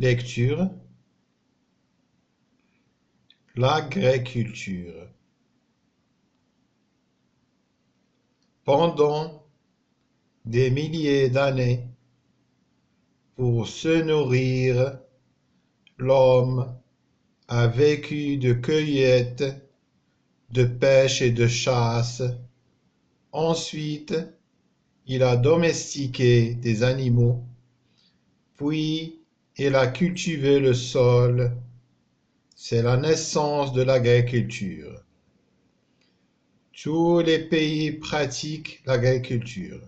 Lecture. L'agriculture. Pendant des milliers d'années, pour se nourrir, l'homme a vécu de cueillette, de pêche et de chasse. Ensuite, il a domestiqué des animaux, puis il a cultivé le sol. C'est la naissance de l'agriculture. Tous les pays pratiquent l'agriculture.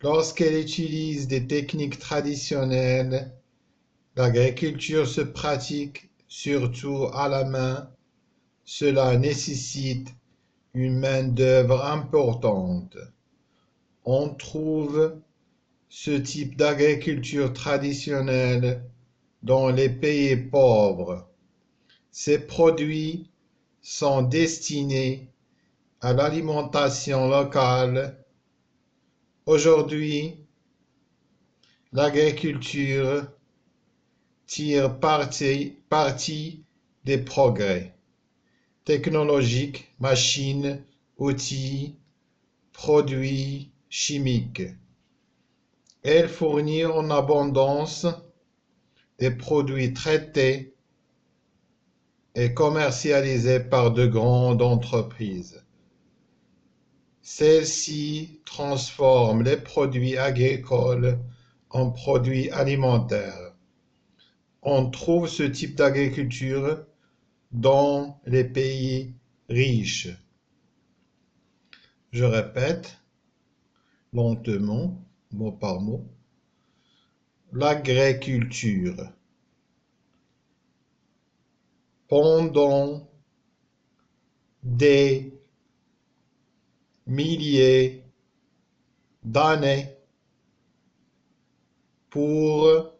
Lorsqu'elle utilise des techniques traditionnelles, l'agriculture se pratique surtout à la main. Cela nécessite une main-d'œuvre importante. On trouve ce type d'agriculture traditionnelle dans les pays pauvres. Ces produits sont destinés à l'alimentation locale. Aujourd'hui, l'agriculture tire parti des progrès technologiques, machines, outils, produits chimiques. Elle fournit en abondance des produits traités et commercialisés par de grandes entreprises. Celles-ci transforment les produits agricoles en produits alimentaires. On trouve ce type d'agriculture dans les pays riches. Je répète lentement, mot par mot. L'agriculture. Pendant des milliers d'années, pour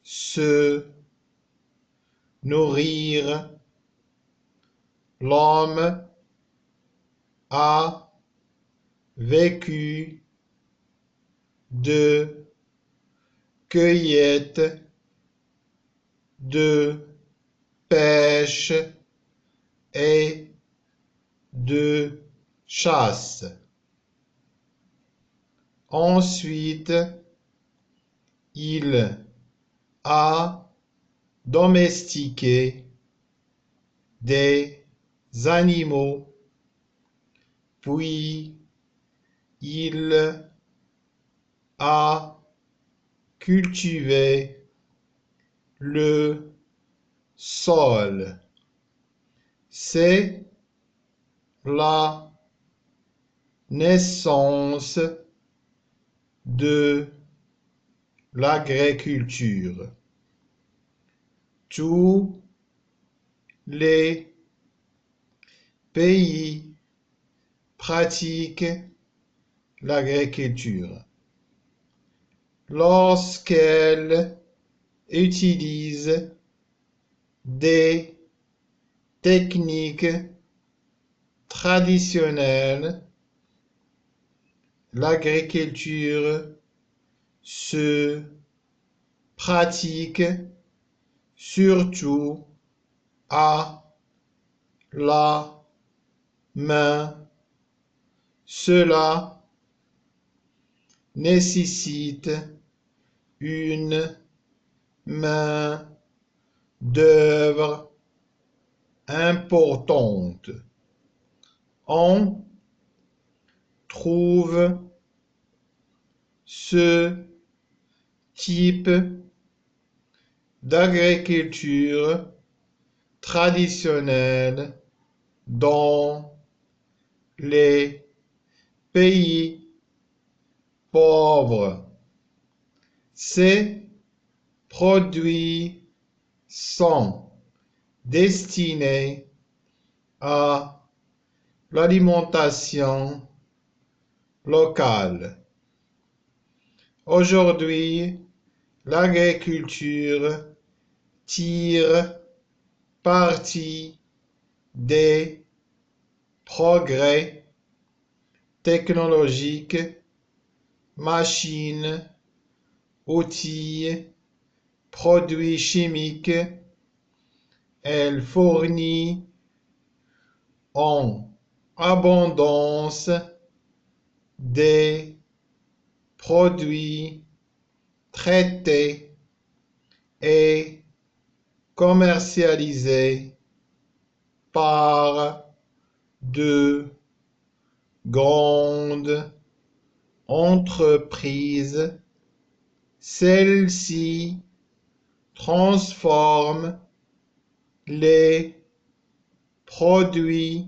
se nourrir, l'homme a vécu de cueillette, de pêche et de chasse. Ensuite, il a domestiqué des animaux, puis il a cultivé le sol. C'est la naissance de l'agriculture. Tous les pays pratiquent l'agriculture. Lorsqu'elle utilise des techniques traditionnelles, l'agriculture se pratique surtout à la main. Cela nécessite une main-d'œuvre importante. On trouve ce type d'agriculture traditionnelle dans les pays pauvres. Ces produits sont destinés à l'alimentation locale. Aujourd'hui, l'agriculture tire parti des progrès technologiques, machines, outils, produits chimiques. Elle fournit en abondance des produits traités et commercialisés par de grandes entreprises. Celles-ci transforment les produits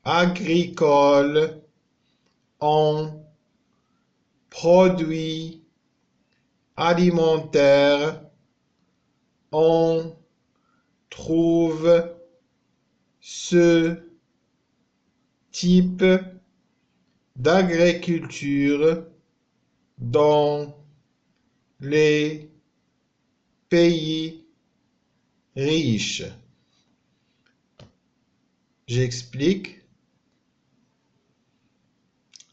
agricoles en produits alimentaires. On trouve ce type d'agriculture dans les pays riches. J'explique.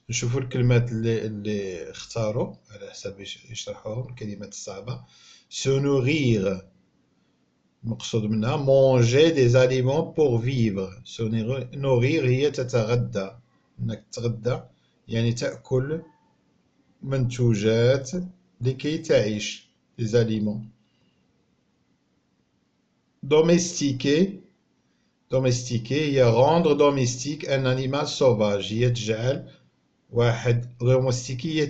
نشوفوا الكلمات اللي اختاروا على حساب يشرحوهم الكلمات الصعبة. Se nourrir مقصود منها manger des aliments pour vivre. Se nourrir هي تتغذى، انك تتغذى يعني تأكل منتوجات لكي تعيش. des aliments. Domestiquer هي rendre domestique un animal sauvage. هي تجعل واحد domestiquer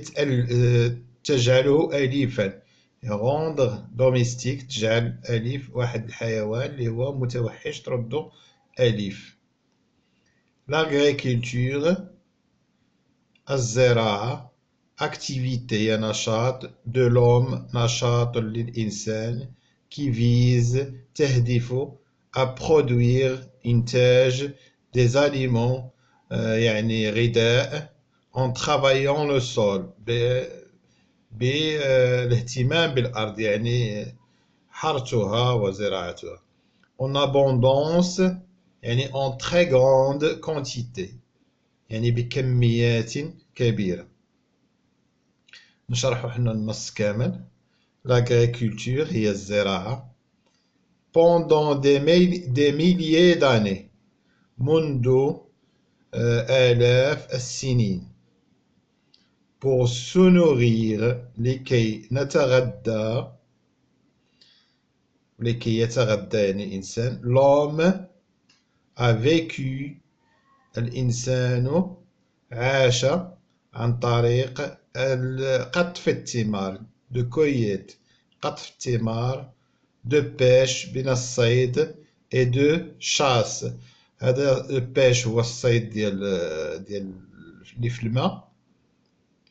تجعله أليفا. rendre domestique تجعل أليف واحد الحيوان اللي هو متوحش تردو أليف. l'agriculture الزراعة activité هي نشاط de l'homme نشاط للإنسان qui vise تهدف à produire إنتاج des aliments يعني غذاء en travaillant le sol بالاهتمام بالأرض يعني حرثها وزراعتها. en abondance يعني en très grande quantité يعني بكميات كبيرة. نشرحوا حنا النص كامل. l'agriculture هي الزراعة pendant des milliers d'années منذ آلاف السنين. pour se nourrir لكي نتغذى لكي يتغذى يعني الإنسان. l'homme a vécu الإنسان عاش عن طريق قطف الثمار de cueillette قطف الثمار de pêche من الصيد et de chasse. هذا البيش هو الصيد ديال اللي في الماء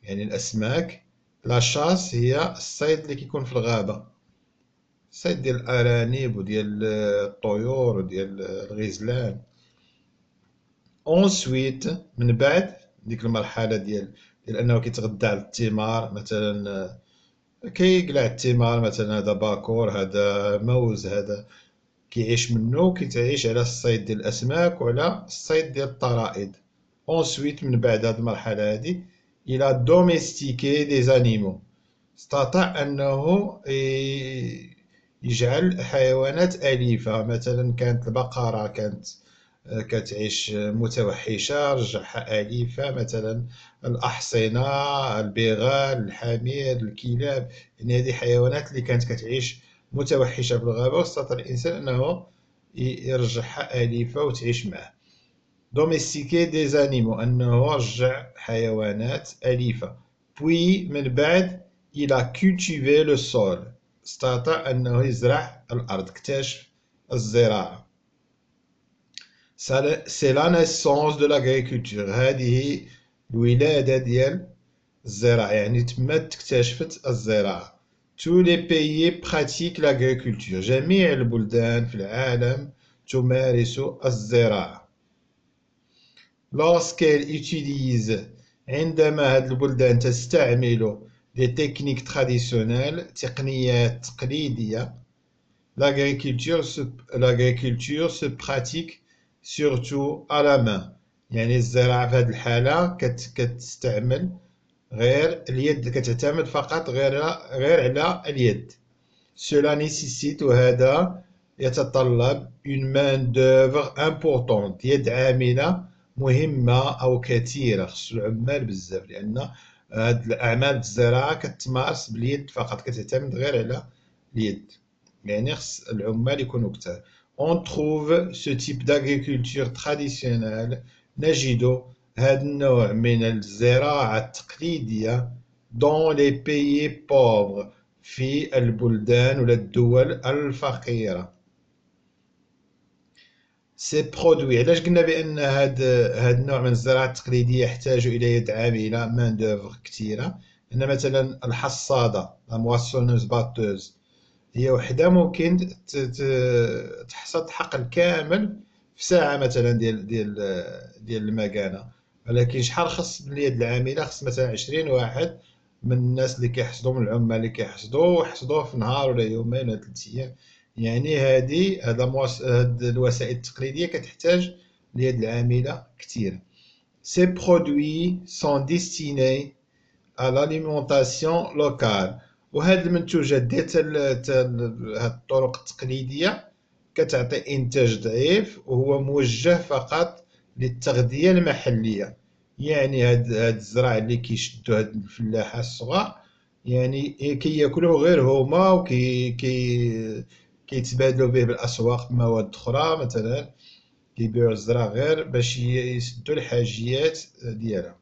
يعني الأسماك. لا شاس هي الصيد اللي كيكون في الغابة، الصيد ديال الأرانب وديال الطيور وديال الغزلان. ensuite من بعد ديك المرحلة ديال أنه كيتغذى على الثمار مثلا كيقلع الثمار مثلا هذا باكور هذا موز هذا كيعيش منه كيتعيش على الصيد ديال الأسماك وعلى الصيد ديال الطرائد. ensuite من بعد هذه المرحلة هذه il a domestiqué des animaux استطاع أنه يجعل حيوانات أليفة. مثلا كانت البقرة كانت كتعيش متوحشة رجعها أليفة. مثلا الأحصنة البغال الحمير الكلاب يعني هذه حيوانات اللي كانت كتعيش متوحشة في الغابة واستطاع الإنسان أنه يرجعها أليفة وتعيش معه. domestiquer des animaux أنه رجع حيوانات أليفة. puis من بعد il a cultivé le sol استطاع أنه يزرع الأرض اكتشف الزراعة. c'est la naissance de l'agriculture هذه الولادة ديال الزراعة يعني تما اكتشفت الزراعة. tous les pays pratiquent l'agriculture جميع البلدان في العالم تمارس الزراعة. lorsqu'elle utilise عندما هذه البلدان تستعمل des techniques traditionnelles تقنيات تقليدية. l'agriculture se pratique surtout à la main يعني الزراعة في هذه الحالة كتستعمل غير اليد كتعتمد فقط غير على اليد. Cela nécessite وهذا يتطلب une main d'œuvre importante يد عاملة مهمة أو كثيرة خصو العمال بزاف لأن هاد الأعمال الزراعة كتمارس باليد فقط كتعتمد غير على اليد يعني خص العمال يكونوا كتار. On trouve ce type d'agriculture traditionnelle نجد هذا النوع من الزراعة التقليدية dans les pays pauvres في البلدان ولا الدول الفقيرة. سي برودوي علاش قلنا بأن هاد النوع من الزراعة التقليدية يحتاج إلى يد عاملة مان دوفر كثيرة أن مثلا الحصادة لا مواسونوز باتوز هي وحدة ممكن تحصد حقل كامل في ساعة مثلا ديال المكانة ولكن شحال خص اليد العاملة خص مثلا 20 واحد من الناس اللي كيحصدوا من العمال اللي كيحصدوا ويحصدوه في نهار ولا يومين ولا 3 أيام يعني هاد الوسائل التقليدية كتحتاج اليد العاملة كثير. Ces produits sont destinés à l'alimentation locale وهاد المنتوجات ديال هاد الطرق التقليدية كتعطي إنتاج ضعيف وهو موجه فقط للتغذية المحلية يعني هاد الزراع اللي كيشدو هاد الفلاحة الصغار يعني كياكلوه غير هما كيتبادلوا به بالأسواق بمواد أخرى مثلا كيبيعوا الزرع غير باش يسدوا الحاجيات ديالهم.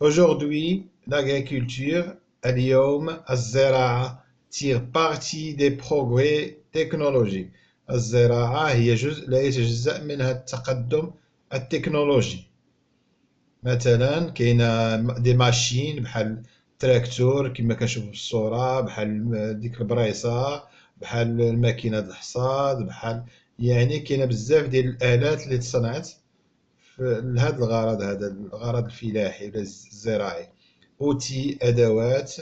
Aujourd'hui, l'agriculture, اليوم الزراعة tire parti des progrès technologiques. الزراعة هي جزء لا يتجزأ منها التقدم التكنولوجي. مثلا كاينة دي ماشين بحال التراكتور كما كنشوفو في الصورة بحال ديك البريصة بحال الماكينة د الحصاد بحال يعني كاينة بزاف ديال الآلات اللي تصنعت لهذا الغرض هذا الغرض الفلاحي ولا الزراعي. اوتي ادوات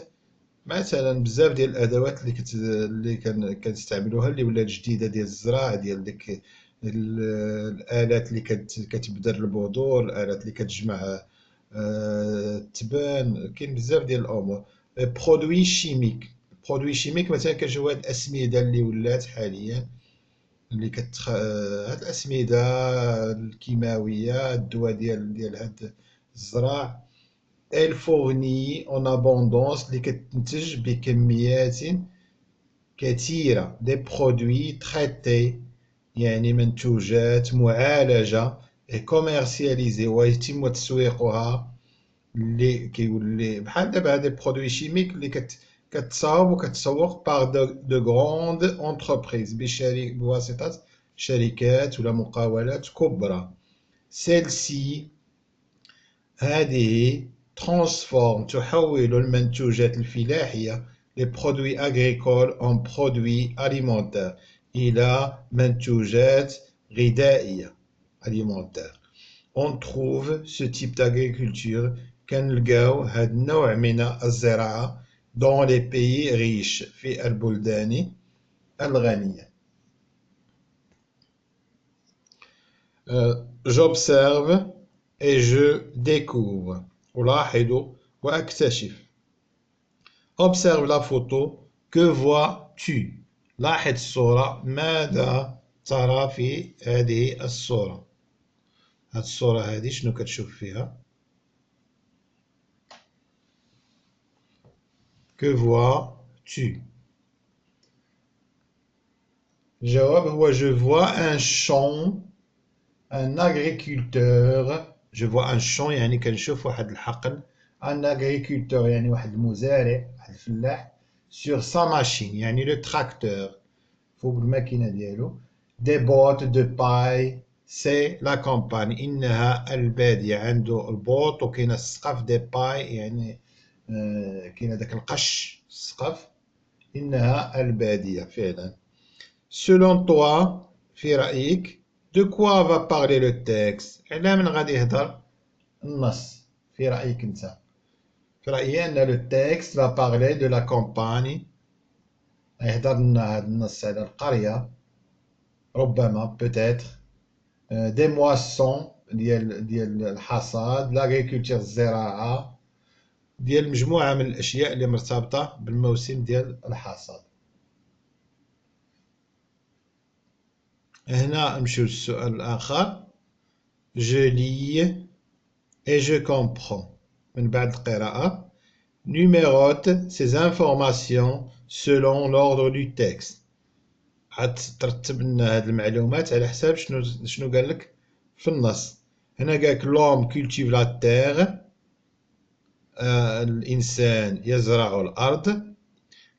مثلا بزاف ديال الادوات اللي كنستعملوها اللي ولات جديده ديال الزراعه ديال ديك الالات اللي كتبذر البذور الالات اللي كتجمع التبان كاين بزاف ديال الامور. برودوي شيميك برودوي شيميك مثلا كنشوفوا هاد الاسمده اللي ولات حاليا اللي هاد الأسمدة الكيماوية الدواء ديال هاد الزراع elle fournit en abondance اللي كتنتج بكميات كثيرة des produits traités يعني منتوجات معالجة et commercialisée ويتم تسويقها اللي كيولي بحال دابا هاد البرودوي شيميك اللي كتصاوب وكتسوق باغ دو غروند اونتربريز بواسطة شركات ولا مقاولات كبرى. سيلسي هذه ترانسفورم تحول المنتوجات الفلاحية لي برودوي أغريكول أون برودوي أليمونتير إلى منتوجات غذائية أليمونتير. On trouve ce type d'agriculture كنلقاو هاد النوع من الزراعة dans les pays riches في البلدان الغنية. J'observe et je découvre ألاحظ وأكتشف. Observe la photo. Que vois-tu؟ لاحظ الصورة. ماذا ترى في هذه الصورة؟ هاد الصورة هذه شنو كتشوف فيها؟ Que vois-tu؟ الجواب هو je vois un champ un agriculteur je vois un champ يعني كنشوف واحد الحقل un agriculteur يعني واحد المزارع واحد الفلاح sur sa machine يعني le tracteur فوق الماكينة ديالو des bottes de paille c'est la campagne إنها البادية عنده البوط وكاين السقف دي باي يعني كاين هذاك القش السقف إنها البادية فعلا. Selon toi في رأيك de quoi va parler le texte على من غادي يهضر النص في رأيك انت؟ في رأيي أن le texte va parler de la campagne يهضر لنا هذا النص على القرية ربما peut-être des moissons ديال الحصاد l'agriculture الزراعة ديال مجموعة من الأشياء اللي مرتبطة بالموسم ديال الحصاد. هنا نمشيو للسؤال الآخر. Je lis et je comprends. من بعد القراءة. Numérote ces informations selon l'ordre du texte. عاد ترتب لنا هاد المعلومات على حساب شنو قال لك في النص. هنا قالك l'homme cultive la terre. الإنسان يزرع الأرض.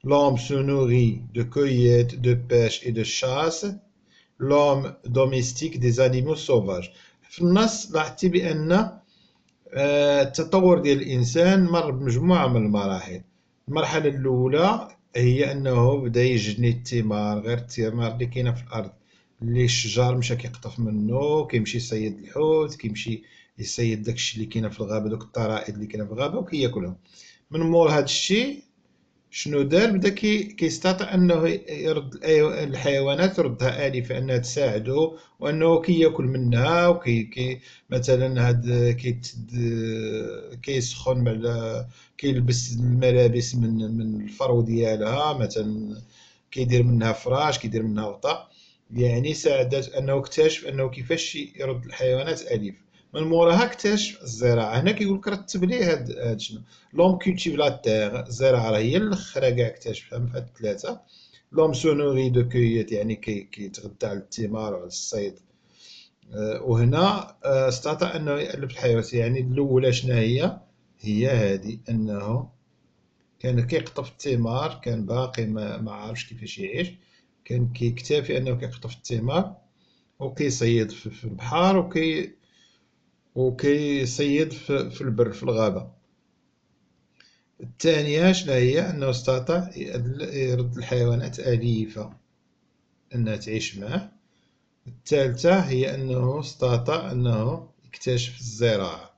L'homme se nourrit de cueillette, de pêche et de chasse. L'homme domestique des animaux sauvages. في النص لاحظتي بأن التطور ديال الإنسان مر بمجموعة من المراحل. المرحلة الأولى هي أنه بدا يجني الثمار، غير الثمار اللي كاينة في الأرض، اللي الشجار مشى كيقطف منه، كيمشي يصيد الحوت، كيمشي يصيد داكشي اللي كاينة في الغابة، دوك الطرائد اللي كاينة في الغابة وكياكلهم. من مور هاد الشي شنو دار؟ بدا كيستطيع انه يرد الحيوانات، يردها آليفة انها تساعدو، وانه كياكل منها مثلا هاد كيسخن على كيلبس الملابس من الفرو ديالها، مثلا كيدير منها فراش، كيدير منها وطا. يعني ساعدت انه اكتشف انه كيفاش يرد الحيوانات اليفه. من موراها اكتشف الزراعه. هنا كيقول لك رتب ليه هاد شنو. لوم كولتيف لا تيغ، الزراعه راه هي الاخرى كاع اكتشفها من هاد الثلاثه. لوم سونوري دو كويت، يعني كيتغدى على الثمار وعلى الصيد. وهنا استطاع انه يألف الحيوانات. يعني الاولى شنو هي؟ هي هذه، انه كان كيقطف الثمار، كان باقي ما عارفش كيفاش يعيش، كان كيكتفي انه كيقطف الثمار وكيصيد في البحر وكيصيد في البر في الغابة. الثانية شنو هي؟ أنه استطاع يرد الحيوانات أليفة أنها تعيش معه. الثالثة هي أنه استطاع أنه يكتشف الزراعة.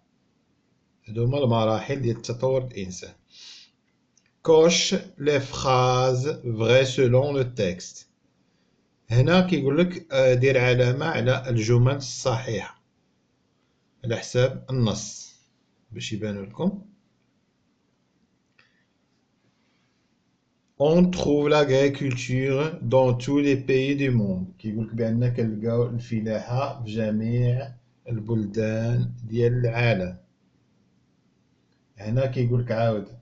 هذوما المراحل ديال تطور الإنسان. Coche les phrases vraies selon le texte. هنا كيقول لك دير علامة على الجمل الصحيحة على حساب النص باش يبانو لكم. On trouve l'agriculture dans tous les pays du monde. كيقول لك بأن كنلقاو الفلاحة في جميع البلدان ديال العالم. هنا كيقول لك عاود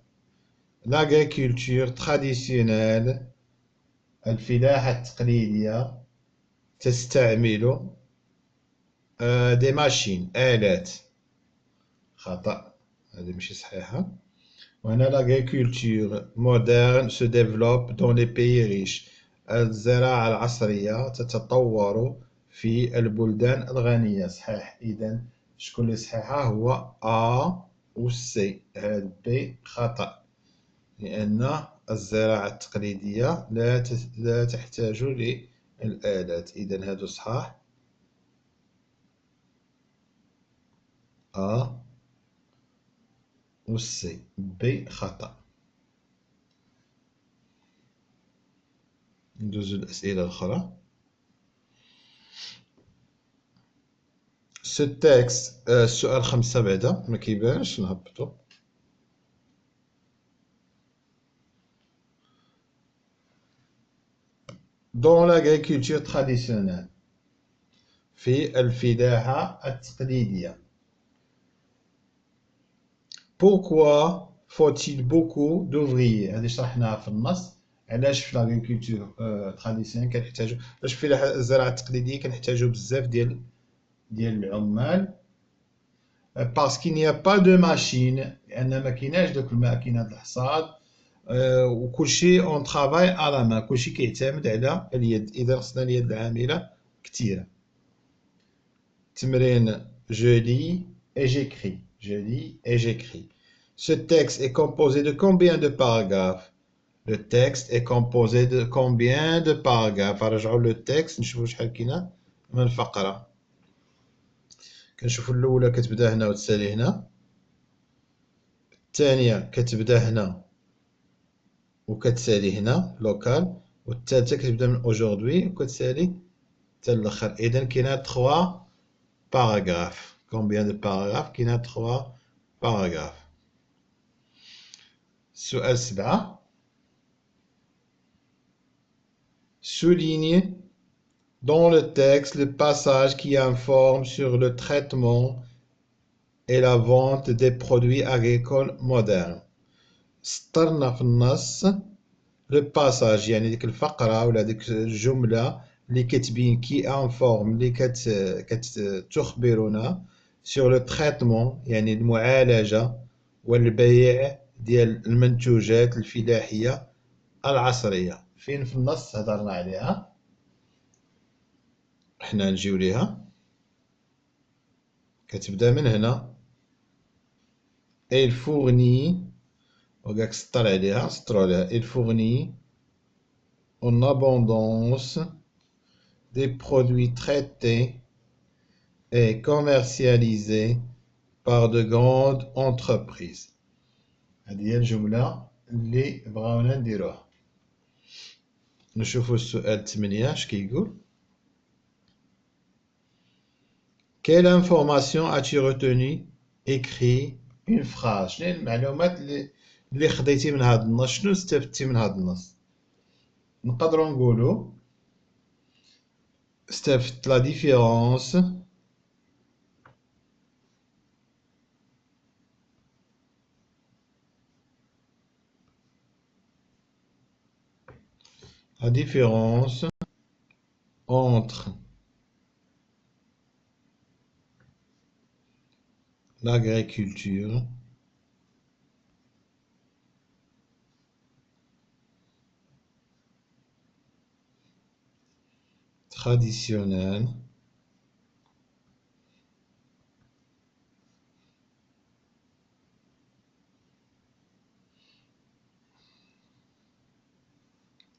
l'agriculture traditionnelle، الفلاحة التقليدية تستعمل دي ماشين، آلات. خطأ، هذه ماشي صحيحة. وهنا l'agriculture moderne se développe dans les pays riches. الزراعة العصرية تتطور في البلدان الغنية. صحيح. إذا شكون اللي صحيحة؟ هو A و C. هاد B خطأ، لأن الزراعة التقليدية لا تحتاج للآلات. إذا هادو صحاح. A و C. B خطأ. ندوزو الأسئلة الأخرى. سو تكست، السؤال 5 بعدا ما كيبانش، نهبطو. دون لاغريكولتور تراديسيونيل، في الفلاحة التقليدية. بوركوا faut-il beaucoup d'ouvriers؟ هذه شرحناها في النص. علاش في لاغريكولتور تراديسيونيل كنحتاجو، باش في الزراعة التقليدية كنحتاجو بزاف ديال العمال. باسكو qu'il n'y a pas de machine، لأن ما كايناش دوك الماكينات الحصاد. وكلشي اون ترافاي على لا مان، كلشي كيعتمد على اليد. اذا خصنا اليد العامله كثيره. تمرين je lis et j'écris. Je lis et j'écris. Ce texte est composé de combien de paragraphes? Le texte est composé de combien de paragraphes؟ نرجعوا لو تكست نشوفوا شحال كاينه من فقره. كنشوفوا الاولى كتبدا هنا وتسالي هنا، الثانيه كتبدا هنا وكتسالي هنا لوكال، والثالثه كتبدا من اجوردي وكتسالي حتى الاخر. اذا كاينه 3 باراغراف. كومبيان دو باراغراف؟ كاينه 3 باراغراف. السؤال 7. souligne Dans le texte, le passage qui informe sur le traitement et la vente des produits agricoles modernes. سطرنا في النص لو باساج يعني ديك الفقرة ولا ديك الجملة اللي كتبين كي انفورم اللي كتخبرنا سور لو تريتمون يعني المعالجة والبيع ديال المنتوجات الفلاحية العصرية. فين في النص هضرنا عليها؟ حنا نجيو ليها، كتبدا من هنا il fournit وقاك سطر عليها سطرو عليها il fournit en abondance des produits traités et commercialisés par de grandes entreprises. هذه هي الجملة اللي بغاونا نديروها. نشوفو السؤال 8 اش كيقول. Quelle information as-tu retenu écrit une phrase؟ شنو هي المعلومات اللي خديتي من هذا النص؟ شنو استفدتي من هذا النص؟ نقدروا نقولوا استفدت لا ديفيرونس entre l'agriculture traditionnelle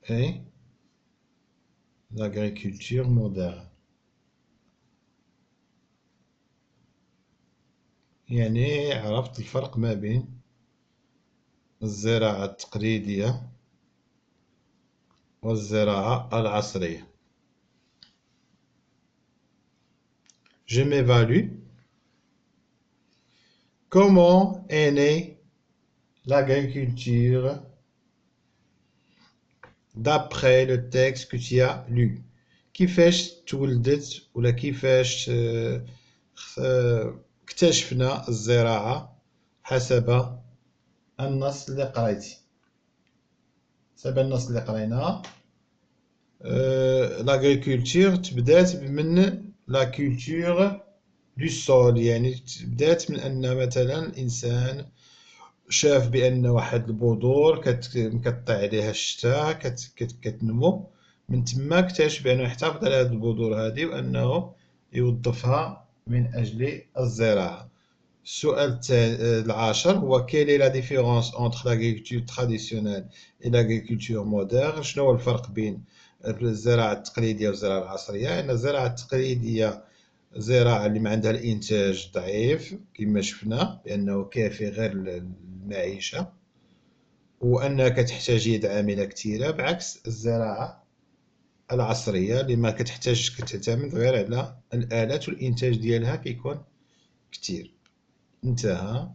et l'agriculture moderne. يعني عرفت الفرق ما بين الزراعة التقليدية والزراعة العصرية. Je m'évalue. Comment est née l'agriculture d'après le texte que tu as lu؟ كيفاش تولدت ولا كيفاش اكتشفنا الزراعة حسب النص اللي قريتي؟ حسب النص اللي قريناه لاغريكولتور تبدات من لا كولتور دو سول، يعني بدات من ان مثلا الانسان شاف بان واحد البذور كطيح عليها الشتاء كتنمو، من تما اكتشف بانه يحتفظ على هذه البذور هذه وانه يوظفها من اجل الزراعه. السؤال العاشر هو quelle est la différence entre l'agriculture traditionnelle et l'agriculture moderne؟ شنو هو الفرق بين الزراعة التقليدية والزراعة العصرية؟ أن الزراعة التقليدية زراعة اللي ما عندها الإنتاج ضعيف كما شفنا بأنه كافي غير المعيشة، وأنها كتحتاج يد عاملة كثيرة، بعكس الزراعة العصرية اللي ما كتحتاجش كتعتمد غير على الآلات والإنتاج ديالها كيكون كثير. انتهى.